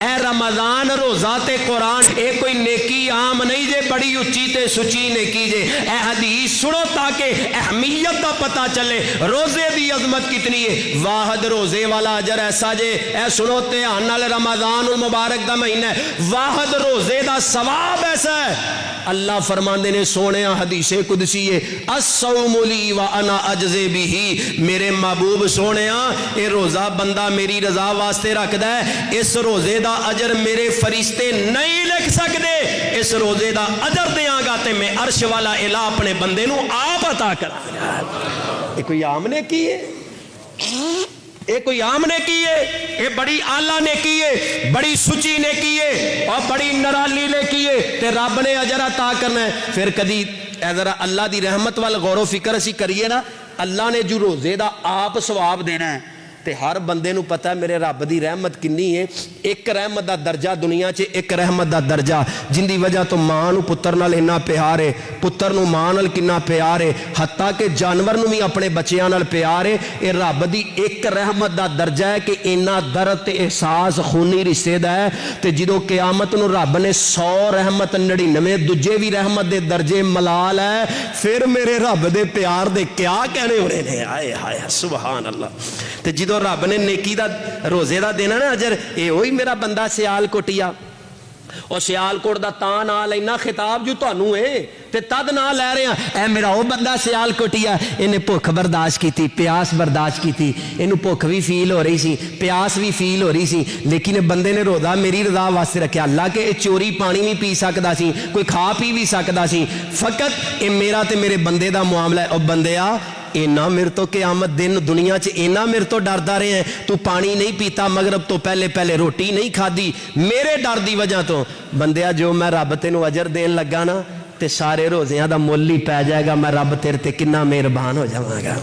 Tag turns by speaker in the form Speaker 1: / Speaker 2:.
Speaker 1: اے رمضان روزہ تے قرآن اے کوئی نیکی عام نہیں جے بڑی اچھی تے سچی نیکی جے اے حدیث سنو تاکہ اہمیت دا پتہ چلے روزے دی عظمت کتنی ہے واحد روزے والا اجر ایسا جے اے سنو تے آنال رمضان المبارک دا مہینہ ہے واحد روزے دا ثواب ایسا ہے اللہ فرماندے نے سونے حدیث قدسی ہے الصوم لی وانا اجزی بھی میرے محبوب سونے اے روزہ بندہ میری رضا واسطے رکھ دا ہے اس روزے دا اجر میرے فرشتے نہیں لکھ سکتے اس روزے دا اجر دیاں گا تے میں عرش والا الہ اپنے بندے نو آپ عطا کرا یہ کوئی عام نے کی ہے یہ کوئی عام نے کی ہے یہ بڑی آلہ نے کی ہے بڑی سچی نے کی ہے اور بڑی نرالی نے کی ہے تے رب نے اجر عطا کرنا ہے پھر کدی ذرا اللہ دی رحمت وال غور و فکر اسی کریے نا اللہ نے جو روزے دا آپ ثواب دینا ہے تے ہر بندے نو پتہ ہے میرے رب دی رحمت کنی ہے ایک رحمت دا درجہ دنیا چے ایک رحمت دا درجہ جن دی وجہ تو ماں نو پتر نال اتنا پیار ہے پتر نو ماں نال کنا پیار ہے حتیٰ کہ جانور نو بھی اپنے بچیاں نال پیار ہے اے رب دی ایک رحمت دا درجہ ہے کہ اینا درد تے احساس خونی رشتے دا ہے تے جدو قیامت نو رب نے 100 رحمت 99 دجے بھی رحمت دے درجے ملال ہے پھر میرے رب دے پیار دے کیا کہنے ہونے نے آئے ہائے سبحان اللہ تے جدو رب نے نیکی دا روزے دا دینا نا اجر اے ہوئی میرا بندہ سیال کوٹیا اور سیال کوٹ دا تاں نہ لینا خطاب جو تانوں ہے تے تد نہ لے رہے ہیں اے میرا او بندہ سیال کوٹیا انہیں بھوک برداشت کی تھی پیاس برداشت کی تھی انہوں بھوک بھی فیل ہو رہی سی پیاس بھی فیل ہو رہی سی لیکن بندے نے روزہ میری رضا واسطے رکھیا اللہ کے چوری پانی بھی پی سکدا سی کوئی کھا پی بھی سکدا سی فقط اے میرا تے میرے بندے دا معاملہ ہے او بندیا اینا میرے تو قیامت دن دنیا چ اینا میرے تو ڈردا رہے ہیں تو پانی نہیں پیتا مغرب تو پہلے روٹی نہیں کھادی میرے ڈر دی وجہ تو بندیا جو میں رب تینوں اجر دین لگا نا تے سارے روزیاں دا مول ہی پی جائے گا میں رب تیرے تے کنا مہربان ہو جاواں گا